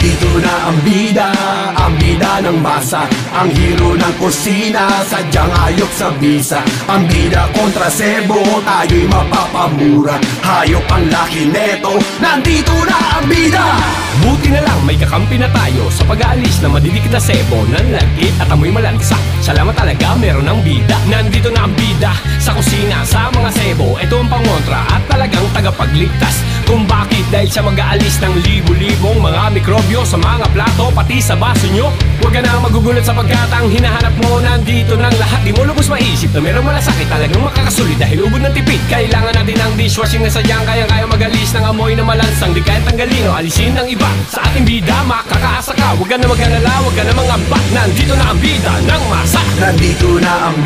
Nandito na ang bida ng masa, ang hero ng kusina, sadyang ayok sa bisa. Ang bida kontra sebo, tayo'y mapapamura. Hayop ang laki neto, nandito na ang bida. Buti na lang may kakampi na tayo sa pag-aalis na madidikit na sebo ng lagkit at amoy malansa. Salamat talaga, meron ng bida. Nandito na ang bida sa kusina, sa mga sebo. Ito ang pangontra at talagang tagapagligtas. Kung bakit dahil sa mag-aalis ng libo-libong mga mikrobyo sa mga plato, pati sa baso nyo. Huwag ka na magugulat sapagkat ang hinahanap mo nandito ng lahat. Di mo lubos maisip na merong malasakit, talagang makakasulit dahil ubod ng tipid. Kailangan natin ng dishwashing na sadyang kaya mag-alis ng amoy na malansang. Di kaya tanggalin o alisin ng iba. Sa ating bida, makakaasa ka. Huwag ka na mag-alala, huwag ka na mangamba. Nandito na ang bida ng masa. Nandito na ang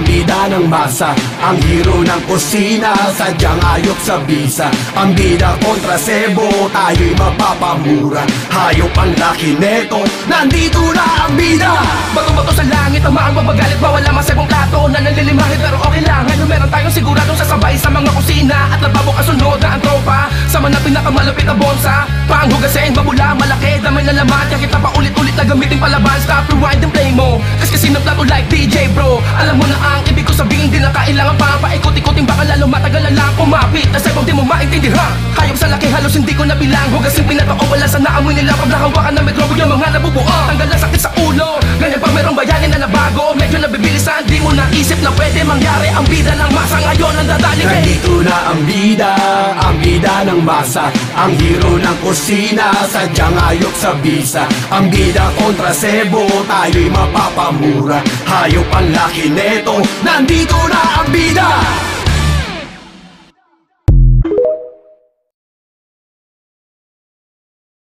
bida ng masa, ang hero ng kusina, sadyang ayok sa bisa. Ang bida kontra sebo, tayo'y mapapamura. Hayop ang laki neto, nandito na ang bida. Bato-bato sa langit, ang maang babagalit, mawala masebong plato na nalilimahin, pero okay lang. Ano meron tayong siguradong sasabay sa mga kusina at lababo kasunod na ang tropa. Sama na pinakamalapit na bonsa, panghugasin, babula, malaki, damay na laman. Kaya kita pa ulit-ulit na gamitin palaban. Stop, rewind and play mo, kasi sinapla ko like DJ bro. Alam mo na ang ibig ko sabihin, di na kailangan pa paikot-ikotin, baka lalo matagal na lang kumapit. Na sebong di mo maintindihan, hayop sa laki halos hindi ko nabilang. Hugasin pinatao, wala sa naamoy nila pag nahawakan na mikrobyo yung mga nabubuo. Tanggal na sakit sa ulo, ganyan pa merong bayanin na nabago. Medyo nabibilisan, di mo naisip na pwede mangyari. Ang bida ng masa ngayon ang dadaling. Nandito na ang bida ng masa, ang hero ng kusina, sadyang ayok sa bisa. Ang bida kontra sebo, tayo'y mapapamura. Hayop ang laki neto, nandito na ang bida.